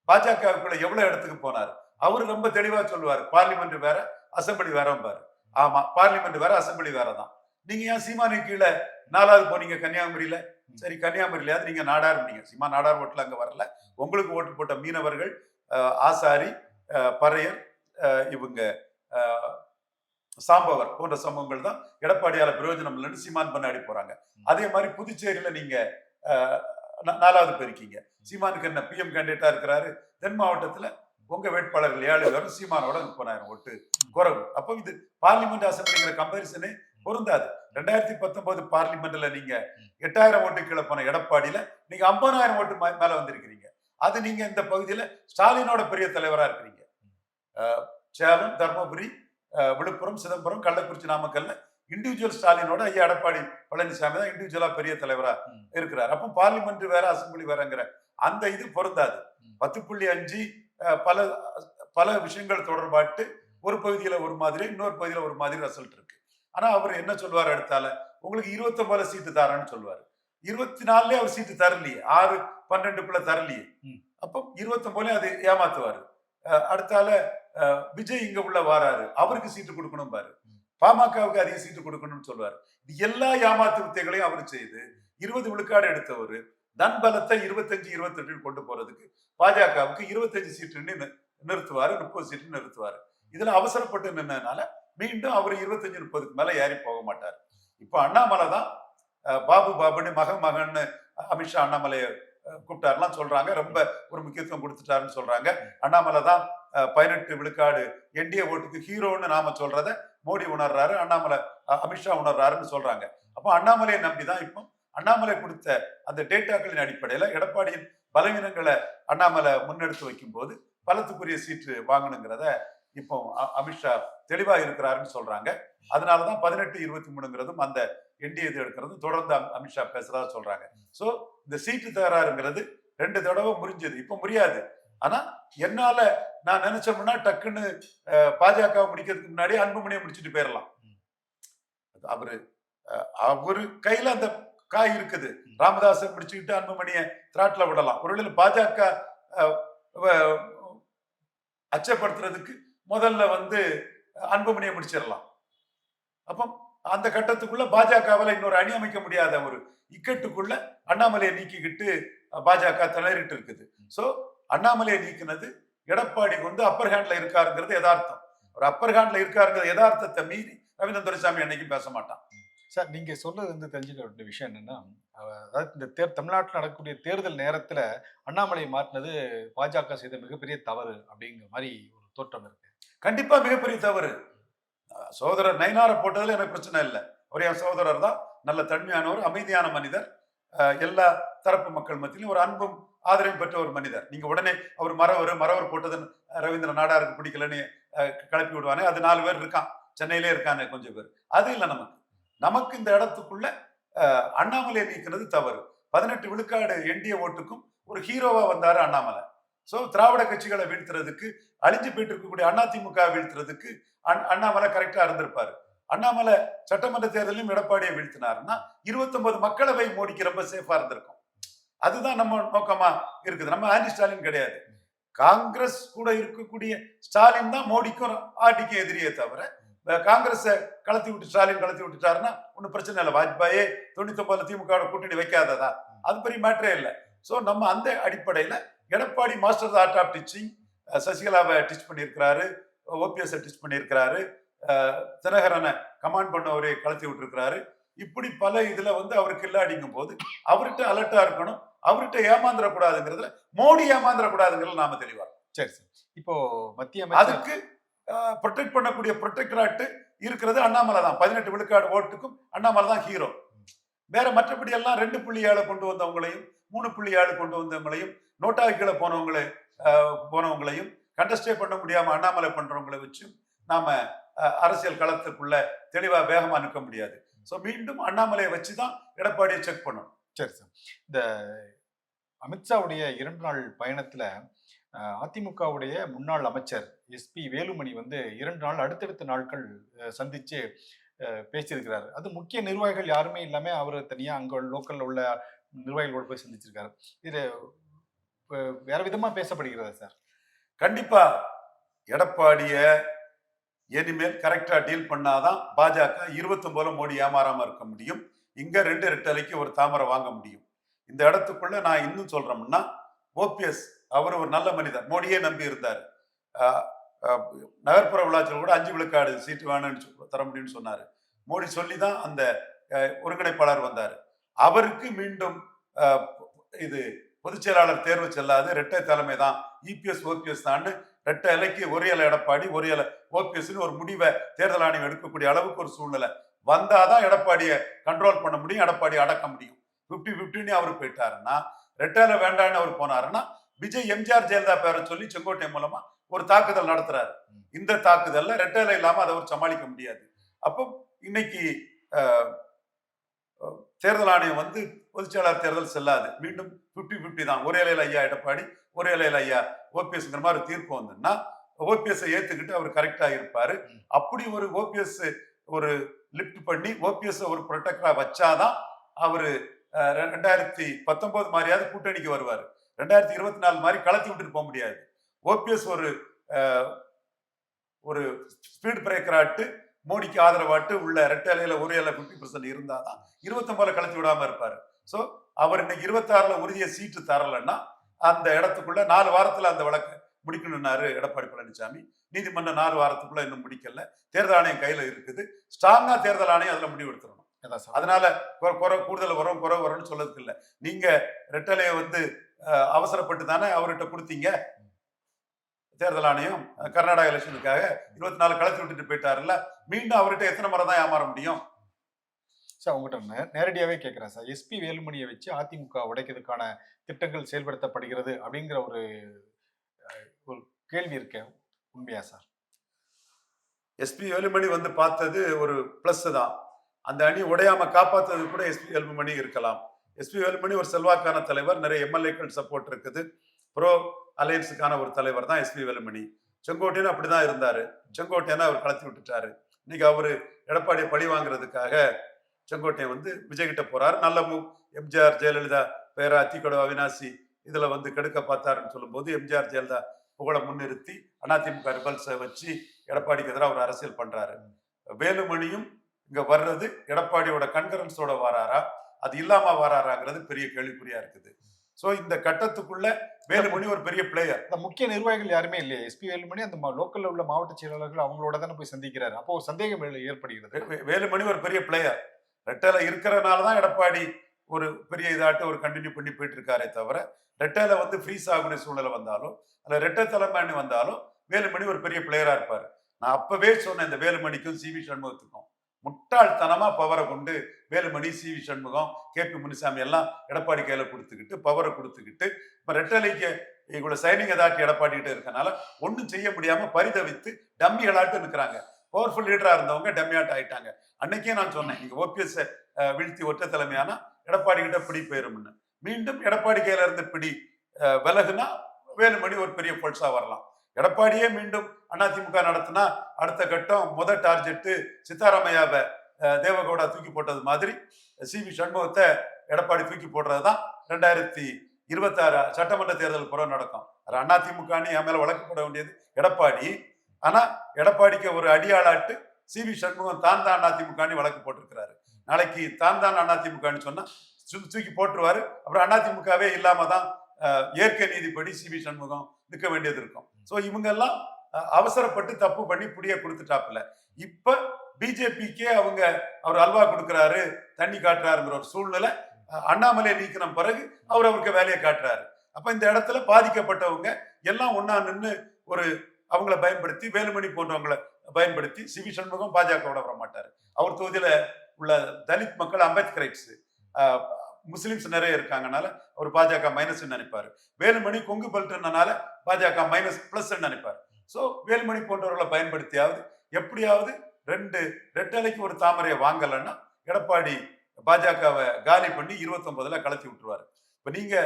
பாஜகவுக்குள்ள எவ்வளவு இடத்துக்கு போனாரு? அவரு ரொம்ப தெளிவா சொல்லுவாரு, பார்லிமெண்ட் வேற, அசம்பிளி வேற பாரு. ஆமா, பார்லிமெண்ட் வேற, அசெம்பிளி வேற தான். நீங்க ஏன் சீமானு கீழே 4வது போனீங்க கன்னியாகுமரியில? சரி, கன்னியாகுமரியிலயாவது நீங்க நாடார் நீங்க சீமா நாடார் ஓட்டுல அங்க வரல. உங்களுக்கு ஓட்டு போட்ட மீனவர்கள், ஆசாரி, பறையர், இவங்க சாம்பவர் போன்ற சமூகங்கள் தான் எடப்பாடியால பிரயோஜனம் இல்லைன்னு சீமான் பண்ணாடி போறாங்க. அதே மாதிரி புதுச்சேரியில நீங்க 4வது போயிருக்கீங்க. சீமானுக்கு என்ன பிஎம் கேண்டிடேட்டா இருக்கிறாரு. தென் மாவட்டத்துல உங்க வேட்பாளர்கள் 7 பேரும் சீமானோட 30,000 ஓட்டு குறைவு. அப்போ இது பார்லிமெண்ட் அசம்பிளிங்கிற கம்பேரிசனே பொருந்தாது. 2019 பார்லிமெண்ட்ல நீங்க 8,000 ஓட்டு கீழே போன எடப்பாடியில நீங்க 50,000 ஓட்டு மேல வந்திருக்கிறீங்க. அது நீங்க இந்த பகுதியில ஸ்டாலினோட பெரிய தலைவரா இருக்கிறீங்க. சேலம், தர்மபுரி, விழுப்புரம், சிதம்பரம், கள்ளக்குறிச்சி, நாமக்கல்ல இண்டிவிஜுவல் ஸ்டாலினோட ஐயா எடப்பாடி பழனிசாமி தான் இண்டிவிஜுவலா பெரிய தலைவரா இருக்கிறார். அப்போ பார்லிமெண்ட் வேற, அசம்பிளி வேறங்கிற அந்த இது பொருந்தாது. 10.5 பல பல விஷயங்கள் தொடர்பாட்டு ஒரு பகுதியில ஒரு மாதிரி, இன்னொரு பகுதியில ஒரு மாதிரி ரிசல்ட் இருக்கு. ஆனா அவர் என்ன சொல்லுவார் அடுத்தால, உங்களுக்கு 29 சீட்டு தரேன்னு சொல்லுவாரு. 24 அவர் சீட்டு தரலையே, 6, 12க்குள்ள தரலையே. அப்போ 29 அது ஏமாத்துவாரு. அடுத்தால விஜய் இங்க உள்ள வாராரு, அவருக்கு சீட்டு கொடுக்கணும் பாரு, பாமகவுக்கு அதிக சீட்டு கொடுக்கணும்னு சொல்லுவாரு. இது எல்லா ஏமாத்து வித்தைகளையும் அவர் செய்து 20 விழுக்காடு எடுத்தவர் தன் பலத்தை 25, 28 கொண்டு போறதுக்கு பாஜகவுக்கு 25 சீட்டு நிறுத்துவாரு, 30 சீட்டு நிறுத்துவாரு. இதுல அவசரப்பட்டு நின்னதுனால மீண்டும் அவர் 25, 30க்கு மேல ஏறி போக மாட்டார். இப்ப அண்ணாமலை தான் பாபு பாபுன்னு மகன்னு அமித்ஷா அண்ணாமலையை கூப்பிட்டாருலாம் சொல்றாங்க. ரொம்ப ஒரு முக்கியத்துவம் கொடுத்துட்டாருன்னு சொல்றாங்க. அண்ணாமலை தான் 18 விழுக்காடு என்டிஏ ஓட்டுக்கு ஹீரோன்னு நாம சொல்றத மோடி உணர்றாரு, அண்ணாமலை அமித்ஷா உணர்றாருன்னு சொல்றாங்க. அப்போ அண்ணாமலையை நம்பிதான் இப்போ அண்ணாமலை கொடுத்த அந்த டேட்டாக்களின் அடிப்படையில எடப்பாடியின் பலவீனங்களை அண்ணாமலை முன்னெடுத்து வைக்கும் போது பலத்துக்குரிய சீட்டு வாங்கணுங்கிறத இப்போ அமித்ஷா தெளிவா இருக்கிறாருன்னு சொல்றாங்க. அதனாலதான் 18, 23ங்கிறதும் அந்த என்டிஏ எடுக்கிறதும் தொடர்ந்து அமித்ஷா பேசுறதா சொல்றாங்க. சோ இந்த சீட்டு தகராறுங்கிறது 2 தடவை முறிஞ்சது, இப்ப முடியாது. ஆனா என்னால நான் நினைச்சோம்னா டக்குன்னு பாஜக முடிக்கிறதுக்கு முன்னாடி அன்புமணியை முடிச்சுட்டு போயிடலாம். அவரு கையில அந்த காய் இருக்குது. ராமதாஸை முடிச்சுக்கிட்டு அன்புமணியை திராட்டில விடலாம். ஒருவேளை பாஜக அச்சப்படுத்துறதுக்கு முதல்ல அன்புமணியை முடிச்சிடலாம். அப்போ அந்த கட்டத்துக்குள்ள பாஜகவால இன்னொரு அணி அமைக்க முடியாத ஒரு இக்கட்டுக்குள்ள அண்ணாமலையை நீக்கிக்கிட்டு பாஜக திணறிட்டு இருக்குது. சோ அண்ணாமலையை நீக்கினது எடப்பாடி அப்பர் ஹேண்ட்ல இருக்காருங்கிறது யதார்த்தம். ஒரு அப்பர் ஹேண்ட்ல இருக்காருங்கிற யதார்த்தத்தை மீறி ரவீந்திரன் துரைசாமி அன்னைக்கும் பேச மாட்டான். சார், நீங்க சொல்றது தெரிஞ்சுக்க வேண்டிய விஷயம் என்னன்னா, அதாவது இந்த தமிழ்நாட்டில் நடக்கக்கூடிய தேர்தல் நேரத்துல அண்ணாமலை மாற்றினது பாஜக செய்த மிகப்பெரிய தவறு அப்படிங்கிற மாதிரி ஒரு தோற்றம் இருக்கு. கண்டிப்பா மிகப்பெரிய தவறு. சகோதரர் நயினாரை போட்டதுல எனக்கு பிரச்சனை இல்லை. அவர் என் சகோதரர் தான், நல்ல தன்மையானவர், அமைதியான மனிதர், எல்லா தரப்பு மக்கள் மத்தியிலும் ஒரு அன்பும் ஆதரவும் பெற்ற ஒரு மனிதர். நீங்க உடனே அவர் மறவர் போட்டது ரவீந்திர நாடாருக்கு பிடிக்கலன்னு கிளப்பி விடுவானே, அது 4 பேர் இருக்கான், சென்னையிலே இருக்கானே கொஞ்சம் பேர். அது இல்லை நமக்கு இந்த இடத்துக்குள்ள அண்ணாமலையை நீக்கிறது தவறு. 18 விழுக்காடு என்டிஏ ஓட்டுக்கும் ஒரு ஹீரோவா வந்தாரு அண்ணாமலை. சோ திராவிட கட்சிகளை வீழ்த்துறதுக்கு, அழிஞ்சு போயிட்டு இருக்கக்கூடிய அதிமுக வீழ்த்துறதுக்கு அண்ணாமலை கரெக்டா இருந்திருப்பாரு. அண்ணாமலை சட்டமன்ற தேர்தலையும் எடப்பாடியை வீழ்த்தினாருன்னா 29 மக்களவை மோடிக்கு ரொம்ப சேஃபா இருந்திருக்கும். அதுதான் நம்ம நோக்கமா இருக்குது. நம்ம ஆன்டி ஸ்டாலின் கிடையாது. காங்கிரஸ் கூட இருக்கக்கூடிய ஸ்டாலின் தான் மோடிக்கும் ஆர்டிக்கும் எதிரியே தவிர, காங்கிரஸை கலத்தி விட்டு ஸ்டாலின் கலத்தி விட்டுட்டாருன்னா ஒன்னும் பிரச்சனை இல்லை. வாஜ்பாயே 99 திமுக கூட்டணி வைக்காததா, அது பெரிய மேட்டரே இல்லை. சோ நம்ம அந்த அடிப்படையில Edappadi master art of teaching, சசிகலாவை டீச் பண்ணியிருக்கிறாரு, ஓபிஎஸ் டீச் பண்ணியிருக்கிறாரு, தினகரனை கமாண்ட் பண்ணவரை கலத்தி விட்டுருக்கிறாரு. இப்படி பல இதுல அவருக்கு இல்லாடிங்கும் போது அவர்கிட்ட அலர்ட்டா இருக்கணும், அவர்கிட்ட ஏமாந்துடக்கூடாதுங்கிறதுல, மோடி ஏமாந்துடக்கூடாதுங்கிறதுல நாம தெளிவா. சரி சார். இப்போ மத்திய அதுக்கு ப்ரொடெக்ட் பண்ணக்கூடிய ப்ரொடெக்டராட்டு இருக்கிறது அண்ணாமலை தான். 18 விழுக்காடு ஓட்டுக்கும் அண்ணாமலை தான் ஹீரோ. வேற மற்றபடி எல்லாம் 2.7 கொண்டு வந்தவங்களையும் 3.7 கொண்டு வந்தவங்களையும், நோட்டா கீழே போனவங்களையும் கண்டஸ்டே பண்ண முடியாம அண்ணாமலை பண்றவங்களை வச்சு நாம அரசியல் களத்துக்குள்ள தெளிவா வேகமா நிற்க முடியாது. சோ மீண்டும் அண்ணாமலையை வச்சுதான் எடப்பாடியை செக் பண்ணணும். சரி சார். இந்த அமித்ஷாவுடைய 2 நாள் பயணத்துல அதிமுகவுடைய முன்னாள் அமைச்சர் எஸ்பி வேலுமணி 2 நாள் அடுத்தடுத்த நாட்கள் சந்திச்சு பேசியிருக்கிறாரு. அது முக்கிய நிர்வாகிகள் யாருமே இல்லாம அவர் தனியா அங்க லோக்கல்ல உள்ள நிர்வாகிகளோடு போய் சந்திச்சிருக்காரு. இது வேற விதமா பேசப்படுகிறதா சார்? கண்டிப்பா எடப்பாடிய இனிமேல் கரெக்டா டீல் பண்ணாதான் பாஜக 29 மோடி ஏமாறாம இருக்க முடியும். இங்க 2 ரெட்டலைக்கு ஒரு தாமரை வாங்க முடியும். இந்த இடத்துக்குள்ள நான் இன்னும் சொல்றோம்னா, ஓபிஎஸ் அவர் ஒரு நல்ல மனிதர். மோடியே நம்பி இருந்தார். அஹ், அஹ், நகர்ப்புற உள்ளாட்சியில் கூட 5 விழுக்காடு சீட்டு வேணும்னு தர முடியும்னு சொன்னாரு. மோடி சொல்லி தான் அந்த ஒருங்கிணைப்பாளர் வந்தார். அவருக்கு மீண்டும் அஹ், இது பொதுச் செயலாளர் தேர்வு செல்லாது, இரட்டை தலைமை தான், இபிஎஸ் ஓபிஎஸ் தான், ரெட்டை இலைக்கு ஒரு இலை எடப்பாடி ஒரு இலை ஓபிஎஸ் ஒரு முடிவை தேர்தல் ஆணையம் எடுக்கக்கூடிய அளவுக்கு ஒரு சூழ்நிலை வந்தாதான் எடப்பாடியை கண்ட்ரோல் பண்ண முடியும், எடப்பாடியை அடக்க முடியும். 50-50 அவரு போயிட்டாருன்னா, ரெட்டையில வேண்டான்னு அவர் போனாருன்னா, விஜய் எம்ஜிஆர் ஜெயலலிதா பேரை சொல்லி செங்கோட்டை மூலமா ஒரு தாக்குதல் நடத்துறாரு. இந்த தாக்குதல்ல ரெட்டையில இல்லாம அதை அவர் சமாளிக்க முடியாது. அப்போ இன்னைக்கு தேர்தல் ஆணையம் வந்து பொதுச்செயலாளர் தேர்தல் செல்லாது, மீண்டும் 50-50 தான். ஒரு இலையில ஐயா எடப்பாடி, ஒரு இலையில ஐயா ஓபிஎஸ்ங்கிற மாதிரி தீர்ப்பு வந்துன்னா ஓபிஎஸ் ஏத்துக்கிட்டு அவர் கரெக்டா இருப்பாரு. அப்படி ஒரு ஓபிஎஸ் ஒரு லிப்ட் பண்ணி ஓபிஎஸ் ஒரு ப்ரொடெக்டரா வச்சாதான் அவரு 2019 மாதிரியாவது கூட்டணிக்கு வருவாரு. 2024 மாதிரி கலத்தி விட்டுட்டு போக முடியாது. ஓபிஎஸ் ஒரு ஸ்பீட் பிரேக்கராட்டு மோடிக்கு ஆதரவாட்டு உள்ள ரெட்டை இலையில ஒரு இலை 50% இருந்தாதான் 29 கலத்தி விடாம இருப்பாரு. சோ அவர் இன்னைக்கு 26ல உறுதிய சீட்டு தரலன்னா அந்த இடத்துக்குள்ள 4 வாரத்துல அந்த வழக்கை முடிக்கணும்னாரு எடப்பாடி பழனிசாமி. நீதிமன்றம் 4 வாரத்துக்குள்ள இன்னும் முடிக்கல. தேர்தல் ஆணையம் கையில இருக்குது. ஸ்ட்ராங்கா தேர்தல் ஆணையம் அதுல முடிவு எடுத்துடணும். அதனால கூடுதல் வரும் குறைவு வரும்னு சொல்லதுக்கு இல்ல. நீங்க ரெட்டலையை வந்து அவசரப்பட்டு தானே அவர்கிட்ட கொடுத்தீங்க. தேர்தல் ஆணையம் கர்நாடகா எலெக்ஷனுக்காக 24 கலத்தி விட்டுட்டு போயிட்டாருல்ல, மீண்டும் அவர்கிட்ட எத்தனை முறை தான் ஏமாற முடியும்? சார் உங்ககிட்ட நேரடியாவே கேட்கிறேன் சார். எஸ்பி வேலுமணியை வச்சு அதிமுக உடைக்கிறதுக்கான திட்டங்கள் செயல்படுத்தப்படுகிறது அப்படிங்கிற ஒரு ஒரு கேள்வி இருக்க, உண்மையா சார்? எஸ்பி வேலுமணி வந்து பார்த்தது ஒரு பிளஸ் தான். அந்த அணி உடையாம காப்பாத்துறது கூட எஸ்பி வேலுமணி இருக்கலாம். எஸ்பி வேலுமணி ஒரு செல்வாக்கான தலைவர், நிறைய எம்எல்ஏக்கள் சப்போர்ட் இருக்குது. ப்ரோ அலையன்ஸுக்கான ஒரு தலைவர் தான் எஸ்பி வேலுமணி. செங்கோட்டையன் அப்படிதான் இருந்தாரு. செங்கோட்டையனை அவர் கலத்தி விட்டுட்டாரு. இன்னைக்கு அவரு எடப்பாடியை பழி வாங்குறதுக்காக செங்கோட்டையன் வந்து விஜய் கிட்ட போறாரு. நல்ல மூவ். எம்ஜிஆர் ஜெயலலிதா பேர அத்திக்கடவு அவினாசி இதுல வந்து கெடுக்க பார்த்தாருன்னு சொல்லும்போது எம்ஜிஆர் ஜெயலலிதா புகழை முன்னிறுத்தி அதிமுக ரிபல்ஸை வச்சு எடப்பாடிக்கு எதிராக ஒரு அரசியல் பண்றாரு. வேலுமணியும் இங்க வர்றது எடப்பாடியோட கன்கரன்ஸோட வராரா, அது இல்லாம வராராங்கிறது பெரிய கேள்விக்குறியா இருக்குது. சோ இந்த கட்டத்துக்குள்ள வேலுமணி ஒரு பெரிய பிளேயர். முக்கிய நிர்வாகிகள் யாருமே இல்லையா? எஸ்பி வேலுமணி அந்த லோக்கல்ல உள்ள மாவட்ட செயலாளர்கள் அவங்களோட தானே போய் சந்திக்கிறாரு. அப்போ ஒரு சந்தேகம் ஏற்படுகிறது. வேலுமணி ஒரு பெரிய பிளேயர். ரெட்டையில இருக்கிறனாலதான் எடப்பாடி ஒரு பெரிய இதாட்டு ஒரு கண்டினியூ பண்ணி போயிட்டு இருக்காரே தவிர, ரெட்டையில வந்து ஃப்ரீஸ் ஆகக்கூடிய சூழ்நிலை வந்தாலும் அல்ல ரெட்டை தலைமை வந்தாலும் வேலுமணி ஒரு பெரிய பிளேயரா இருப்பாரு. நான் அப்பவே சொன்னேன், இந்த வேலுமணிக்கும் சி வி சண்முகத்துக்கும் முட்டாள்தனமா பவரை கொண்டு Velumani, C V Shanmugam, KP. Munusamy எல்லாம் எடப்பாடி கையில கொடுத்துக்கிட்டு பவரை கொடுத்துக்கிட்டு இப்ப ரெட்டலைக்கு இவ்வளவு சைனிங் ஏதாட்டி எடப்பாடி கிட்ட இருக்கனால ஒன்னும் செய்ய முடியாம பரிதவித்து டம்மிகளாட்டு இருக்கிறாங்க. பவர்ஃபுல் லீடரா இருந்தவங்க டம்மியாட்டு ஆயிட்டாங்க. அன்னைக்கே நான் சொன்னேன், நீங்க ஓபிஎஸ் வீழ்த்தி ஒற்றை தலைமையானா எடப்பாடி கிட்ட பிடி போயிரும்னு. மீண்டும் எடப்பாடி கையில இருந்து பிடி விலகுனா வேலுமணி ஒரு பெரிய பொல்சா வரலாம். எடப்பாடியே மீண்டும் அதிமுக நடத்தினா அடுத்த கட்டம் முதல் டார்கெட்டு சித்தாராமையாவை தேவகவுடா தூக்கி போட்டது மாதிரி சி வி சண்முகத்தை எடப்பாடி தூக்கி போடுறதுதான் 2026 சட்டமன்ற தேர்தல் புறம் நடக்கும். அதிமுக என் மேல வழக்கு போட வேண்டியது எடப்பாடி. ஆனா எடப்பாடிக்கு ஒரு அடியாளாட்டு சி வி சண்முகம் தான் அதிமுக வழக்கு போட்டிருக்கிறாரு. நாளைக்கு தான் அதிமுக சொன்னா தூக்கி போட்டுருவாரு. அப்புறம் அதிமுகவே இல்லாம தான் இயற்கை நீதிப்படி சி வி சண்முகம் நிற்க வேண்டியது இருக்கும். சோ இவங்க எல்லாம் அவசரப்பட்டு தப்பு பண்ணி புடிய கொடுத்துட்டாப்புல. இப்ப பிஜேபிக்கே அவர் அல்வா கொடுக்கிறாரு, தண்ணி காட்டுறாருங்கிற ஒரு சூழ்நிலை அண்ணாமலை நீக்கின பிறகு அவருக்கு வேலையை காட்டுறாரு. அப்ப இந்த இடத்துல பாதிக்கப்பட்டவங்க எல்லாம் ஒன்னா நின்று ஒரு அவங்களை பயன்படுத்தி வேலுமணி போன்றவங்களை பயன்படுத்தி சி வி சண்முகம் பாஜகவோட வர மாட்டாரு. அவர் தொகுதியில உள்ள தலித் மக்கள் அம்பேத்கரைட்ஸ் முஸ்லிம்ஸ் நிறைய இருக்காங்கனால அவர் பாஜக மைனஸ் நினைப்பாரு. வேலுமணி கொங்கு பெல்ட்னால பாஜக மைனஸ் பிளஸ் நினைப்பாரு. சோ வேலுமணி போன்றவர்களை பயன்படுத்தியாவது எப்படியாவது 2 ரெட்டலைக்கு ஒரு தாமரையை வாங்கலன்னா எடப்பாடி பாஜகவை காலி பண்ணி 29ல கலத்தி விட்டுருவாரு. இப்ப நீங்க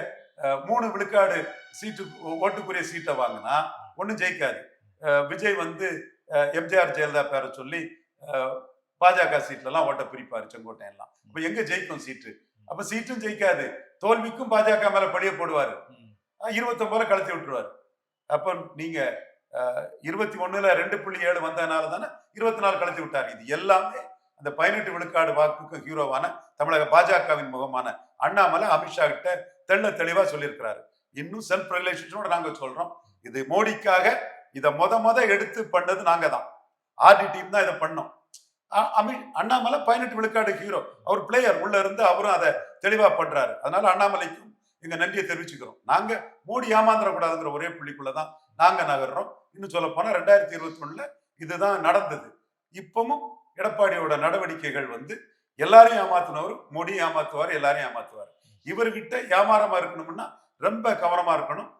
3 விழுக்காடு சீட்டு ஓட்டுக்குரிய சீட்டை வாங்கினா ஒன்னும் ஜெயிக்காது. விஜய் வந்து எம்ஜிஆர் ஜெயலலிதா பேரை சொல்லி பாஜக சீட்ல எல்லாம் ஓட்ட பிரிப்பாரு செங்கோட்டையன் எல்லாம். இப்ப எங்க ஜெயிக்கும் சீட்டு? அப்ப சீட்டும் ஜெயிக்காது, தோல்விக்கும் பாஜக மேல பழிய போடுவாரு, 29 கலத்தி விட்டுருவாரு. அப்ப நீங்க 21ல் 2.7 வந்ததுனால தானே 24 கழித்து விட்டார். இது எல்லாமே அந்த 18 விழுக்காடு வாக்குக்கு ஹீரோவான தமிழக பாஜகவின் முகமான அண்ணாமலை அமித்ஷா கிட்ட தெள்ள தெளிவா சொல்லியிருக்கிறாரு. இன்னும் செல்ஃப் ரெகுலேஷனோட நாங்க சொல்றோம், இது மோடிக்காக இதை முத எடுத்து பண்ணது நாங்க தான். ஆர்டி டீம் தான் இதை பண்ணோம். அண்ணாமலை 18 விழுக்காடு ஹீரோ, அவர் பிளேயர் உள்ள இருந்து அவரும் அதை தெளிவா பண்றாரு. அதனால அண்ணாமலைக்கும் எங்க நன்றியை தெரிவிச்சுக்கிறோம். நாங்க மோடி ஏமாந்துடக்கூடாதுங்கிற ஒரே புள்ளிக்குள்ளதான் நாங்க நகர்றோம். இன்னும் சொல்ல போனா 2021ல இதுதான் நடந்தது. இப்பவும் எடப்பாடியோட நடவடிக்கைகள் எல்லாரையும் ஏமாத்தினவர் மோடி ஏமாத்துவார், எல்லாரையும் ஏமாத்துவார். இவர்கிட்ட ஏமாறமா இருக்கணும்னா ரொம்ப கவனமா இருக்கணும்.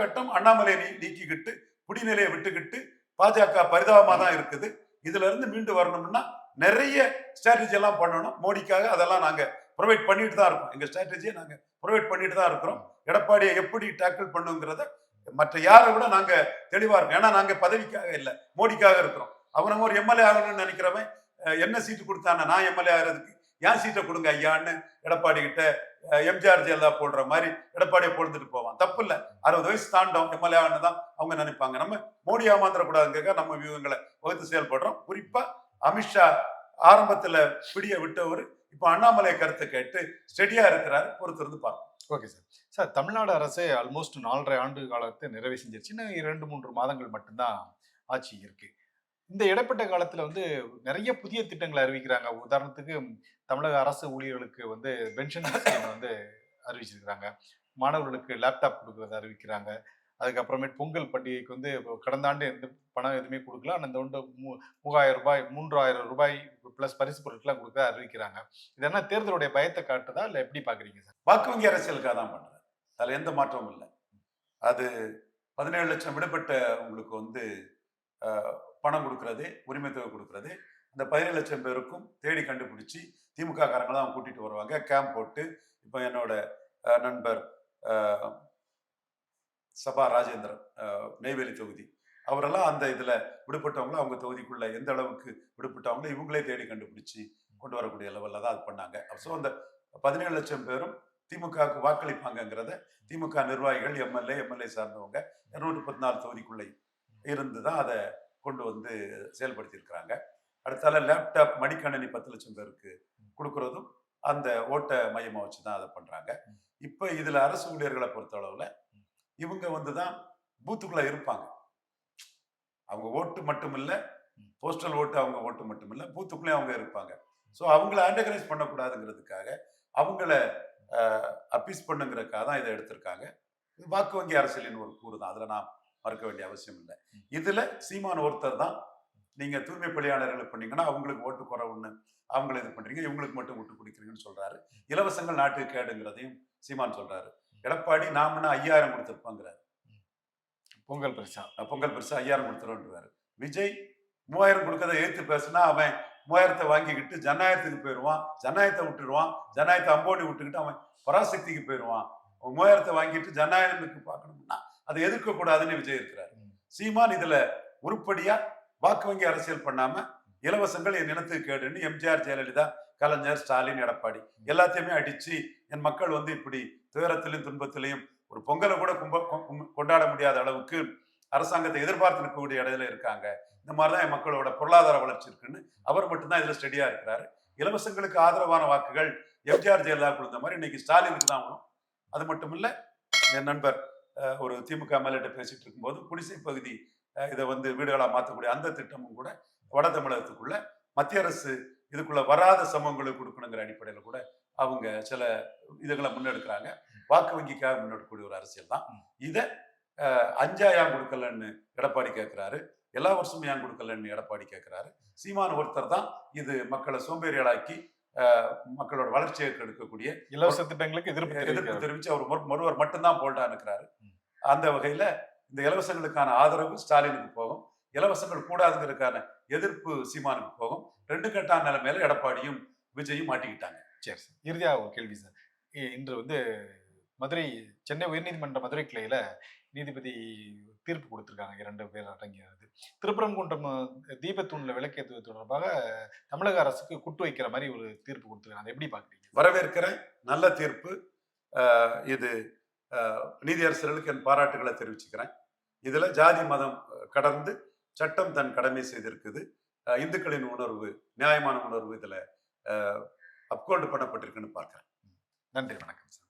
கட்டம் அண்ணாமலையை நீக்கிக்கிட்டு குடிநிலையை விட்டுக்கிட்டு பாஜக பரிதாபமா தான் இருக்குது. இதுல இருந்து மீண்டு வரணும்னா நிறைய ஸ்ட்ராட்டஜி எல்லாம் பண்ணணும். மோடிக்காக அதெல்லாம் நாங்க ப்ரொவைட் பண்ணிட்டு தான் இருக்கோம். எங்க ஸ்ட்ராட்டஜியை நாங்க ப்ரொவைட் பண்ணிட்டு தான் இருக்கிறோம். எடப்பாடியை எப்படி டேக்கிள் பண்ணுங்கிறத மற்ற யாரை விட நாங்க தெளிவா இருக்கோம். ஏன்னா நாங்க பதவிக்காக இல்லை, மோடிக்காக இருக்கிறோம். அவன் ஒரு எம்எல்ஏ ஆகணும்னு நினைக்கிறவன் என்ன சீட்டு கொடுத்தான, நான் எம்எல்ஏ ஆகிறதுக்கு ஏன் சீட்டை கொடுங்க ஐயான்னு எடப்பாடி கிட்ட எம்ஜிஆர் ஜெயலலிதா போடுற மாதிரி எடப்பாடியை பொழுதுட்டு போவான். தப்பு இல்லை. 60 வயசு தாண்டோம் எம்எல்ஏ ஆகணும் தான் அவங்க நினைப்பாங்க. நம்ம மோடி ஏமாந்துடக்கூடாதுங்க நம்ம வியூகங்களை வகுத்து செயல்படுறோம். குறிப்பா அமித்ஷா ஆரம்பத்துல பிடிய விட்டவர் இப்ப அண்ணாமலை கருத்தை கேட்டு ஸ்டெடியா இருக்கிறாரு. பொறுத்திருந்து பார்ப்போம். Okay sir. சார், தமிழ்நாடு அரசு ஆல்மோஸ்ட் 4.5 ஆண்டு காலத்தை நிறைவு செஞ்சிருச்சு. இன்னும் 2-3 மாதங்கள் மட்டும்தான் ஆட்சி இருக்கு. இந்த இடைப்பட்ட காலத்துல நிறைய புதிய திட்டங்களை அறிவிக்கிறாங்க. உதாரணத்துக்கு தமிழக அரசு ஊழியர்களுக்கு பென்ஷன் ஸ்கீம் அறிவிச்சிருக்கிறாங்க. மாணவர்களுக்கு லேப்டாப் கொடுக்கறத அறிவிக்கிறாங்க. அதுக்கப்புறமேட்டு பொங்கல் பண்டிகைக்கு கடந்த ஆண்டு எந்த பணம் எதுவுமே கொடுக்கல. ஆனால் இந்த ஆண்டு 3000 ரூபாய் 3000 ரூபாய் பிளஸ் பரிசு பொருட்கள்லாம் கொடுக்க அறிவிக்கிறாங்க. இதெல்லாம் தேர்தலுடைய பயத்தை காட்டுதா இல்லை எப்படி பாக்குறீங்க சார்? வாக்கு வங்கி அரசியலுக்காக தான் பண்றாரு. அதுல எந்த மாற்றமும் இல்லை. அது 17 லட்சம் விடுபட்ட உங்களுக்கு பணம் கொடுக்கறது, உரிமை தொகை கொடுக்கறது, அந்த 17 லட்சம் பேருக்கும் தேடி கண்டுபிடிச்சி திமுக காரங்களை தான் கூட்டிட்டு வருவாங்க. கேம்ப் போட்டு இப்போ என்னோட நண்பர் சபா ராஜேந்திரன் நெய்வேலி தொகுதி, அவரெல்லாம் அந்த இதுல விடுபட்டவங்களும் அவங்க தொகுதிக்குள்ள எந்த அளவுக்கு விடுபட்டவங்களும் இவங்களே தேடி கண்டுபிடிச்சி கொண்டு வரக்கூடிய லெவல்ல தான் அது பண்ணாங்க. ஸோ அந்த 17 லட்சம் பேரும் திமுகவுக்கு வாக்களிப்பாங்கிறத திமுக நிர்வாகிகள் எம்எல்ஏ சார்ந்தவங்க 214 தொகுதிக்குள்ளே இருந்து தான் அதை கொண்டு செயல்படுத்தி இருக்கிறாங்க. அடுத்தால லேப்டாப் மடிக்கணினி 10 லட்சம் பேருக்கு கொடுக்கறதும் அந்த ஓட்ட மையமா வச்சுதான் அதை பண்றாங்க. இப்ப இதுல அரசு ஊழியர்களை பொறுத்த அளவுல இவங்க தான் பூத்துக்குள்ள இருப்பாங்க. அவங்க ஓட்டு மட்டும் இல்ல, போஸ்டல் ஓட்டு அவங்க ஓட்டு மட்டும் இல்ல, பூத்துக்குள்ளே அவங்க இருப்பாங்க. ஸோ அவங்கள ஆண்டகரைஸ் பண்ணக்கூடாதுங்கிறதுக்காக அவங்கள அப்பீஸ் பண்ணுங்கிறதுக்காக தான் இதை எடுத்திருக்காங்க. வாக்கு வங்கி அரசியலின் ஒரு கூறு தான், அதுல நான் மறுக்க வேண்டிய அவசியம் இல்லை. இதுல சீமான் ஒருத்தர் தான், நீங்க தூய்மை பணியாளர்களை பண்ணீங்கன்னா அவங்களுக்கு ஓட்டு குறைவுன்னு அவங்களை இது பண்றீங்க, இவங்களுக்கு மட்டும் ஓட்டு குடிக்கிறீங்கன்னு சொல்றாரு. இலவசங்கள் நாட்டுக்கு கேடுங்கிறதையும் சீமான் சொல்றாரு. எடப்பாடி நாமன்னா 5000 கொடுத்துருப்பாங்கிறாரு. பொங்கல் பரிசா 5000 கொடுத்துருவாரு. விஜய் 3000 கொடுக்கறத ஏத்து பேசுனா அவன் 3000 வாங்கிக்கிட்டு ஜனநாயகத்துக்கு போயிடுவான், ஜனநாயகத்தை விட்டுடுவான், ஜனநாயகத்தை அம்போனி விட்டுக்கிட்டு அவன் பராசக்திக்கு போயிடுவான். 3000 வாங்கிட்டு ஜனநாயகத்துக்கு பார்க்கணும்னா அதை எதிர்க்க கூடாதுன்னு விஜய் இருக்கிறாரு. சீமான் இதுல உருப்படியா வாக்கு வங்கி அரசியல் பண்ணாம இலவசங்கள் என் இனத்துக்கு கேடுன்னு எம்ஜிஆர் ஜெயலலிதா கலைஞர் ஸ்டாலின் எடப்பாடி எல்லாத்தையுமே அடிச்சு என் மக்கள் இப்படி துயரத்திலையும் துன்பத்திலையும் ஒரு பொங்கலை கூட கொண்டாட முடியாத அளவுக்கு அரசாங்கத்தை எதிர்பார்த்து இருக்கக்கூடிய இடத்துல இருக்காங்க. இந்த மாதிரிதான் என் மக்களோட பொருளாதார வளர்ச்சி இருக்குன்னு அவர் மட்டும்தான் இதுல ஸ்டெடியா இருக்கிறாரு. இலவசங்களுக்கு ஆதரவான வாக்குகள் எம்ஜிஆர் ஜெயலலிதா கொடுத்த மாதிரி இன்னைக்கு ஸ்டாலினுக்கு தான் வரும். அது மட்டும் இல்ல, என் நண்பர் ஒரு திமுக எம்எல்ஏ பேசிட்டு இருக்கும்போது குடிசை பகுதி இதை வீடுகளா மாற்றக்கூடிய அந்த திட்டமும் கூட வட தமிழகத்துக்குள்ள மத்திய அரசு இதுக்குள்ள வராத சமூகங்களுக்கு கொடுக்கணுங்கிற அடிப்படையில கூட அவங்க சில இதுகளை முன்னெடுக்கிறாங்க. வாக்கு வங்கிக்காக முன்னெடுக்கக்கூடிய ஒரு அரசியல் தான். இதை 5 ஏன் கொடுக்கலன்னு எடப்பாடி கேட்கிறாரு, எல்லா வருஷமும் ஏன் கொடுக்கலன்னு எடப்பாடி கேட்கிறாரு. சீமான் ஒருத்தர் தான் இது மக்களை சோம்பேறிகளாக்கி மக்களோட வளர்ச்சியை கெடுக்கக்கூடிய இலவச திட்டங்களுக்கு எதிர்ப்பு தெரிவிச்சு அவர் ஒருவர் மட்டும்தான் போல்டா இருக்கிறாரு. அந்த வகையில இந்த இலவசங்களுக்கான ஆதரவு ஸ்டாலினுக்கு போகும், இலவசங்கள் கூடாதுங்கிறதுக்கான எதிர்ப்பு சீமானுக்கு போகும். 2 கட்டான நிலைமையில எடப்பாடியும் விஜயும் மாட்டிக்கிட்டாங்க. சரி சார், இறுதியா ஒரு கேள்வி சார். இன்று மதுரை சென்னை உயர்நீதிமன்ற மதுரை கிளையில நீதிபதி தீர்ப்பு கொடுத்திருக்காங்க. 2 பேர் அடங்கியது. திருப்பரங்குன்றம் தீபத்தூண்ல விளக்கேற்றுவது தொடர்பாக தமிழக அரசுக்கு குட்டு வைக்கிற மாதிரி ஒரு தீர்ப்பு கொடுத்திருக்காங்க. எப்படி பாக்குறீங்க? வரவேற்கிறேன், நல்ல தீர்ப்பு. இது நீதியரசர்களுக்கு என் பாராட்டுகளை தெரிவிச்சுக்கிறேன். இதுல ஜாதி மதம் கடந்து சட்டம் தன் கடமை செய்திருக்குது. இந்துக்களின் உணர்வு, நியாயமான உணர்வு இதுல அப்கோல்டு பண்ணப்பட்டிருக்குன்னு பார்க்கிறேன். நன்றி, வணக்கம் சார்.